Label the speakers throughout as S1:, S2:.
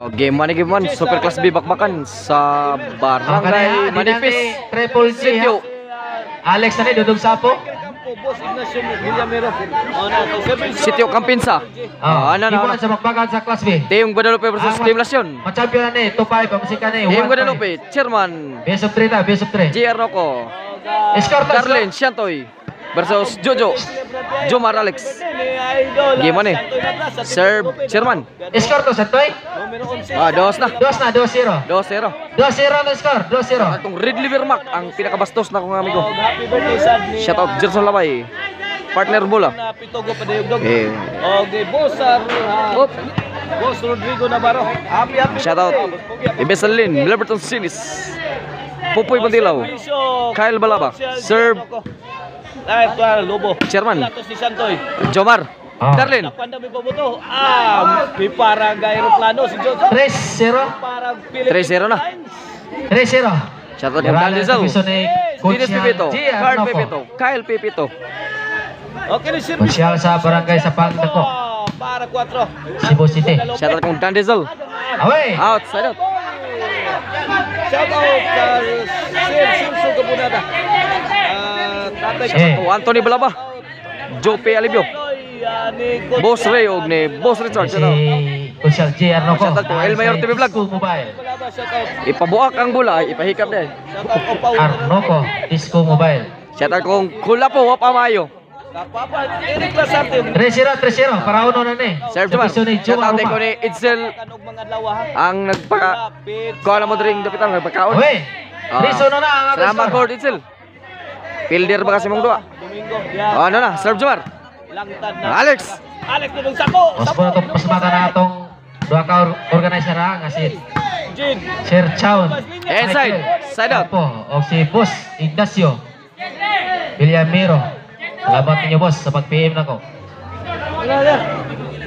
S1: Game 1, Super Class B bakbakan sa Barangay Manipis,
S2: Triple G.
S1: Sitio.
S2: Alex na dudog sapo.
S1: Sitio Campinsa.
S2: Ibuan sa bakbakan sa Class B.
S1: Team Guadalupe versus Team Lasyon.
S2: Machampion na ni, 2-5, pamusika na
S1: Team Guadalupe, Chairman
S2: Best of 3 na, best of 3.
S1: JR Rocco,
S2: Score to
S1: Darlene Shantoy versus Jojo, Jomar Alex. Game 1 Serve Chairman.
S2: Score to, Santoy?
S1: Dos na.
S2: 2-0.
S1: 2-0.
S2: 2-0 na score, 2-0.
S1: Atong Ridley Vermac, ang pinakabastos na kong amigo. Shoutout Gerson Labay, partner bola.
S3: Boss Rodrigo Navarro. Happy.
S1: Shoutout Ibesalin, Milberton Sinis, Pupoy Bandilaw, Kyle Balaba, Serve
S3: Lobo.
S1: Chairman
S3: Si Santoy.
S1: Jomar, Darlene.
S3: Napanda may pabuto. May parang aeroplano si Jojo.
S2: 3-0.
S3: Parang
S1: 3-0 na.
S2: 3-0.
S1: Shoutout yung Dan Rizal,
S2: Coach
S1: Dennis Pipito, Carl
S2: Arnoko.
S1: Pipito, Kyle Pipito.
S3: Okay, ni service.
S2: Konsyal sa barangay sa Pangdako,
S3: Para 4.
S2: Cebu City.
S1: Shoutout kong Dan Rizal.
S2: Away.
S1: Outside out.
S3: Shout out Sir Simpson Kabunada. Tatay
S1: Anthony Balaba, Joe P. Alibio, Boss Ray og ni Boss Richard.
S2: Si Konsyal J. Arnoko.
S1: Shoutout to El Mayor TV Vlog.
S2: Disco Mobile.
S1: Ipabuak ang bola, ipahikap din.
S2: Arnoko, Disco Mobile.
S1: Shoutout kong kula po, wapa mayo.
S2: 3-0, 3-0. Para uno na ni.
S1: Serve Jomar. Shoutout ko ni Itzel, ang nagpaka kuha na mo dring dapitan, nagpakaon.
S2: Away. 3-1 na ang ating
S1: Salamat
S2: score.
S1: Lord Itzel. Fielder ba kasi mong dua? Ano na, serve Jomar. Alex.
S3: Alex tulong sako.
S2: Os po na itong pasmata na itong dua ka organizer ha, nga si
S3: Jin.
S2: Sir Chown.
S1: Inside, side out.
S2: Po, o si Boss Ignacio Villamiro. Salamat ninyo boss sa pag-PM na ko.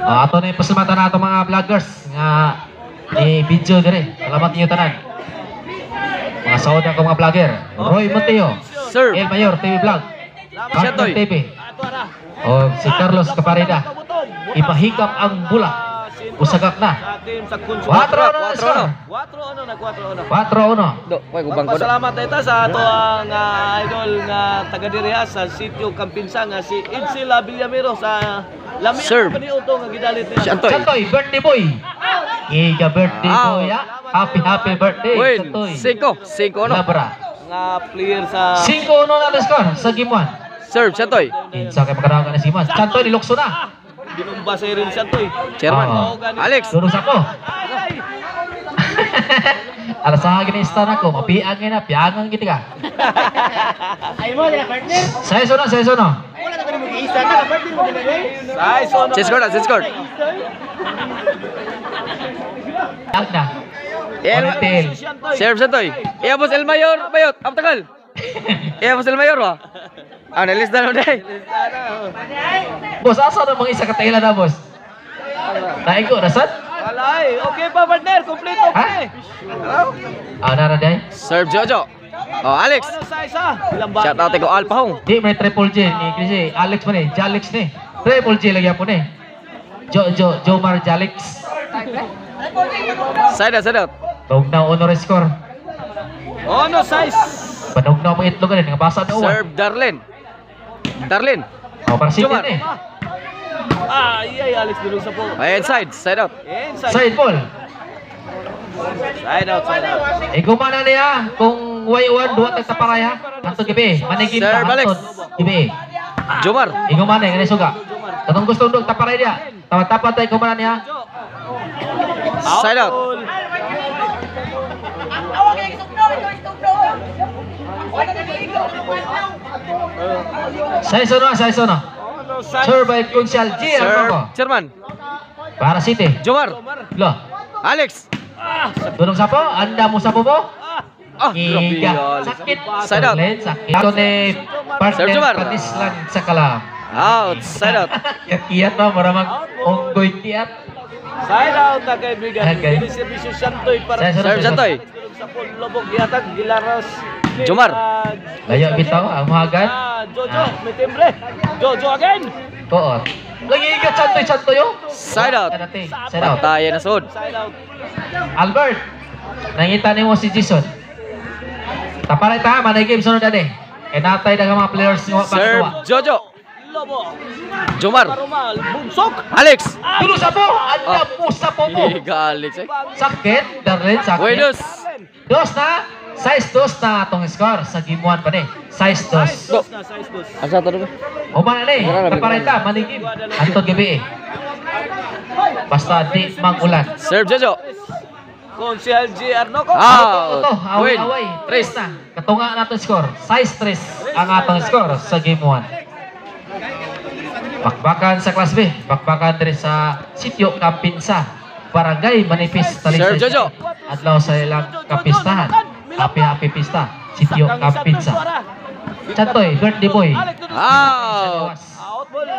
S2: Ato na yung pasmata na itong mga vloggers nga i-video dire. Salamat ninyo tanan. Mga saoda ko mga vlogger. Roy Monteo,
S1: Serve.
S2: El Mayor TV Vlog, Partner
S1: Shatoy.
S2: TV, o si Carlos Capareda. Ipahikap ang bola. Usagak na. 4-1 na score.
S3: 4-1.
S2: 4-1.
S1: Do, koy gubang ko.
S3: Salamat ita sa ato ang idol nga taga diriha sa Sitio Campinsa nga si Idsila Villamiro sa lami
S1: Serve.
S3: paniuto nga gidalit niya.
S1: Shantoy.
S2: Santoy, birthday boy. Iga birthday boy ha. Happy birthday.
S1: Win.
S2: Santoy.
S1: 5 ano?
S2: Labra.
S3: Nga player sa
S2: 5-1 na ang score sa game 1.
S1: Serve Shantoy.
S2: Insa kay magkaraw ka na si Mas. Santoy nilukso na.
S3: binumba sa rin siya to eh.
S1: Chairman. Alex.
S2: Durong sa ko. Alas sa akin istan ako, mapiang na, piangang kita ka.
S4: Ay mo, dila partner.
S2: Saiso na.
S4: Wala na ko ni mag-iisa ka, partner mo dila.
S3: Ay, so
S1: Sescord.
S2: Tag na. Ponytail.
S1: Serve Santoy. Iabos El Mayor, bayot. Aptagal. Iabos El Mayor ba? Analis na nun eh.
S2: Boss, asa na mga isa katailan na, boss? Naiko, nasad?
S3: Wala eh. Okay pa partner, kompleto pa
S2: Ha?
S3: eh.
S2: Nara day.
S1: Serve Jojo. Oh, Alex.
S3: Ano sa isa? Ilang ba?
S1: Shout out ko Alpha Hong.
S2: Di, may triple J ni Kasi Alex man eh. Jalix ni. Triple J lagi po ni. Jomar Jalix.
S1: Side out.
S2: Tawag na honor score.
S3: Ono size.
S2: Panog na mga itlog rin. Nabasa na uwan.
S1: Serve Darlene.
S2: O, para sige
S1: Jomar.
S2: ni.
S3: Ay, Alex dulong sa po.
S1: Ay, side out.
S3: Inside.
S2: Side ball.
S3: Side out.
S2: Gumana niya kung Y1 duwa tag taparay ha. Kanto gibi. Manigin
S1: Sir
S2: ka
S1: Alex.
S2: hantod. Gibi.
S1: Jomar.
S2: Gumana ngani suga. Katong gusto ndog taparay dia. Tapat-tapat tay gumana niya.
S1: Side out.
S2: Saiso na.
S3: Ono size.
S2: Sir by Kunsyal G.
S1: Serve
S2: Arnoko.
S1: Chairman.
S2: Para City.
S1: Jomar.
S2: Lo.
S1: Alex.
S2: Dunong sapo. Anda mo sapo mo.
S1: Grabe
S2: Iga.
S1: Alex.
S2: Sakit.
S1: Side out.
S2: Sakit. Ito ni
S1: Sir Jomar.
S2: partner Patislan sa kalam.
S1: Side out.
S2: Kiyat na. Maramang onggoy kiyat.
S3: Side out na kaibigan.
S2: Okay.
S3: Ini servisyo Santoy para
S1: Serve Santoy.
S3: sa lubog gihatag Gilaros.
S1: Jomar.
S2: Layo bitaw. Ang mahagan.
S3: Jojo, may timbre. Jojo again.
S2: Koot. Lagi ka chanto yo.
S1: Side out.
S2: Side out.
S1: Patayan na sud.
S3: Side out.
S2: Albert, nangita nimo si Jason. Taparay ta, manay game sunod ade. Kay natay daghang mga players nga
S1: Serve
S2: pagkuha.
S1: Jojo.
S3: Lobo.
S1: Jomar.
S3: Parumal. Bunsok.
S1: Alex.
S2: Tulo sa po, anda po sa po mo.
S1: Higa Alex eh.
S2: Sakit, Darlene, sakit.
S1: Buenos.
S2: Dos na, size 2 na atong score sa game 1 pa ni. Size 2.
S3: Dos na, size dos.
S1: Asa to rin?
S2: O man ni, taparay ta, manay game. Antod gabi eh. Basta di magulan.
S1: Serve Jojo.
S3: Konsehal GR no ko.
S1: Out.
S2: Ito,
S1: Win.
S2: away-away. 3 na. Katunga natin score. Size 3 ang atong score sa game 1. Bakbakan sa Class B. Bakbakan din sa Sitio Campinsa. Barangay Manipis, Talisay.
S1: Sir Jojo.
S2: Adlaw sa ilang kapistahan. Happy pista. Sitio Campinsa. Chantoy, birthday boy.
S1: Out.
S3: Out ball.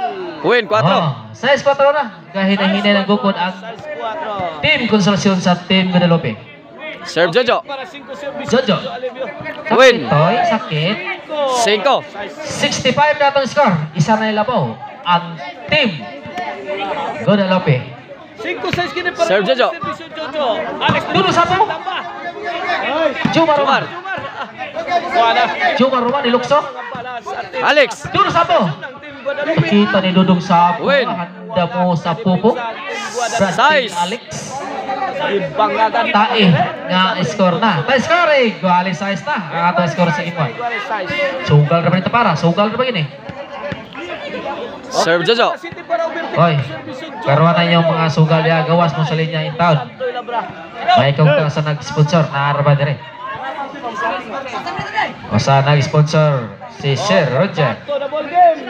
S1: Win 4.
S2: Oh, size 4 na. Gahina-hina ng gukod ang
S3: Size 4.
S2: Team Konsolasyon sa Team Guadalupe.
S1: Serve Jojo.
S3: Para 5 service.
S2: Jojo.
S3: Alivio.
S1: Win.
S2: Toy, sakit.
S1: 5.
S2: 65 na itong score. Isa na ilabaw ang Team Guadalupe.
S3: 5-6 kini para
S1: Serve Jojo.
S3: Servisyo Jojo. Alex
S2: Dulo sa po.
S3: Tamba.
S2: Jumar Roman.
S3: Jumar. Wala.
S2: Jumar Roman ilukso.
S3: Pala sa team
S1: Alex.
S2: Dulo sa po.
S3: ng team Guadalupe.
S2: Kita ni Dudong sa
S1: Win.
S2: handa mo sa pupo.
S1: Size.
S2: Alex.
S3: Ibangagan.
S2: Tae nga score na. Tae score eh. Guali size na. Ang atong score sa game 1.
S3: Size.
S2: Sugal na ba nito para? Sugal na ba gini?
S1: Serve Jojo.
S3: City para overtake.
S2: Hoy.
S3: Servisyo Jojo.
S2: Karuan na yung mga sugal ya gawas mo sa linya in town.
S3: Santoy Labra.
S2: May ikaw ka sa nag-sponsor na arba dire. O sa nag-sponsor si Sir Roger.
S3: Ito na ball game.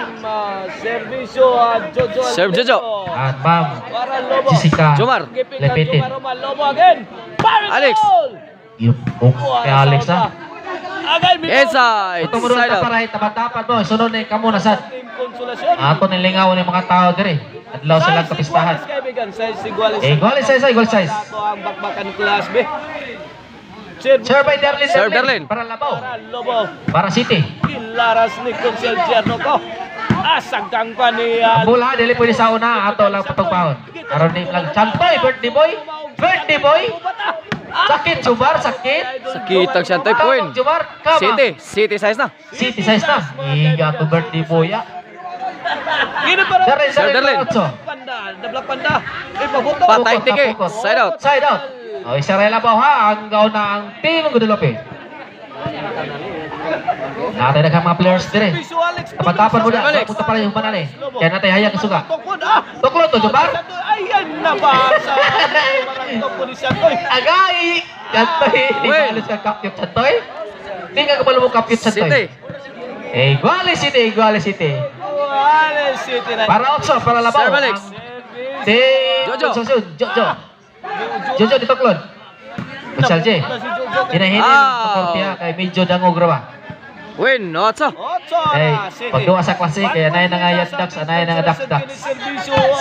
S3: Servisyo Jojo.
S1: Serve Jojo.
S2: At Ma'am
S3: Para Lobo.
S2: Jessica
S1: Jomar.
S2: Lepitin.
S3: Lobo again. Power
S1: Alex.
S3: goal.
S2: Yung kay Alex na.
S3: Agay Mito.
S1: Inside.
S2: Ito mo doon
S1: Side out.
S2: taparay, tapat-tapat mo. Sunod na kamo na sa
S3: Team Konsolasyon.
S2: ato nilingaw ng mga tao dire. Adlaw silang kapistahan.
S3: Kaibigan, size iguales.
S2: Igual size, igual size.
S3: Ito ang bakbakan Class B.
S2: Sir by Derlin.
S1: Sir Derlin.
S2: Para Labaw.
S3: Para Lobo.
S2: Para City.
S3: Kilaras ni Consel Giarno ko. Asagkang pa ni
S2: Bola dili pwede sa una ato lang patugpahon. Aron ni lang Chantoy, birthday boy. Birthday boy. Sakit Jumar, sakit.
S1: Sakit ang Shantoy point.
S2: Jumar, kama.
S1: City size na.
S2: City size na. Iga to birthday boy ya.
S3: Gini para
S2: Derlin,
S1: Sir
S2: Derlin.
S1: Derlin.
S3: Panda, dablak panda. Ipabuto.
S1: Patay tike. Side out.
S2: Side out. O, isa rin Labaw ha. Ang gaw na ang Team Guadalupe. Natay na mga players dire.
S3: Servisyo Alex.
S2: Tapan-tapan mo na.
S1: Alex.
S2: Punta pala yung banan eh. Kaya natay hayag ang suga.
S3: Tukod
S2: Tuklo to, Jumar.
S3: Ayan na ba sa marang po ni Santoy.
S2: Agay! Chantoy.
S1: Well.
S2: Ibalis ka kapyot Chantoy. Hindi ka kapalo mo kapyot
S1: City.
S2: Chantoy. Iguales City, Iguales City.
S3: Alex City na.
S2: Para Otso, para Labaw.
S1: Sir Alex.
S2: Jojo. Jojo. Jojo di Toklod. Kutsal J. Hinahinin sa korpya kay medyo dangog rawa.
S1: Win 8.
S3: Otso
S2: Eh,
S3: na City.
S2: pagduwa sa klase, kaya anay na nga yaddax, anay na nga dakdak.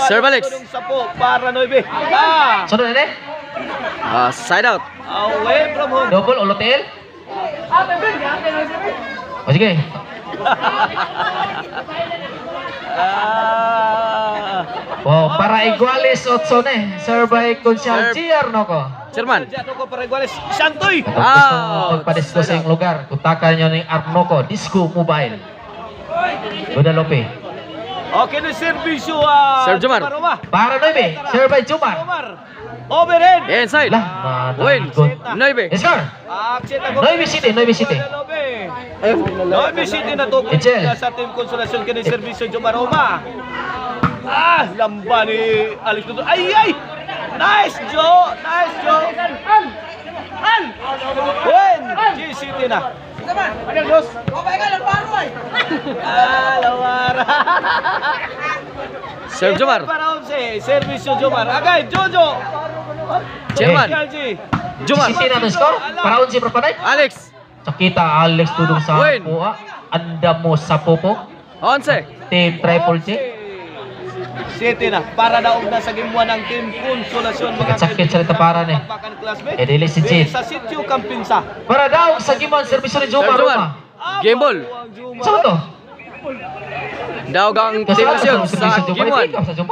S3: Sir
S1: Alex.
S3: Sapo para 9.
S2: Sunod na
S1: Side out.
S3: Away from home.
S2: double olotel. O sige. Oh, para Iguales Otso na Sir by Consial
S1: Sir.
S2: Giarno ko.
S1: Chairman.
S3: Diyan ko para iguales. Santoy.
S2: Kung gusto mo magpadisco sa iyong lugar, kontakan nyo ni Arnoco Disco Mobile. Guadalupe.
S3: Okay na servisyo
S1: Sir Jomar.
S2: Para 9, Sir by Jumar.
S3: Overhead.
S1: Inside.
S2: Lah,
S1: Win 9.
S2: Score.
S3: Aksit ako.
S2: 9 City, 9 City.
S3: 9 City na to.
S2: Echel.
S3: Sa Team Konsolasyon kini servisyo Jomaroma. Lamba ni Alex Tuto. Ay! Nice, Joe! Nice, Joe! Win! G-City na. Lawara.
S1: Sir Jomar.
S3: Para 11, servisyo Jomar. Agay, Jojo!
S1: Chairman. Jomar.
S2: City na to score. Para 11 perpanay.
S1: Alex.
S2: Sakita Alex tudong sa
S1: Win.
S2: puwa. Anda mo sa pupo.
S1: 11.
S2: Team Triple J.
S3: City na. Para daog na sa gimuan ng Team Konsolasyon. Mga
S2: Sakit sa para ni.
S3: Bakbakan Class B.
S2: Eh, dili si Jade.
S3: Sa Sitio Campinsa.
S2: Para daw sa Gimon servisyo ni Juma
S1: Sir Jomar.
S2: Roma.
S1: Game ball.
S2: Saan to?
S1: Daw gang Team Nasyog sa Game 1.
S2: Sa Jumpa.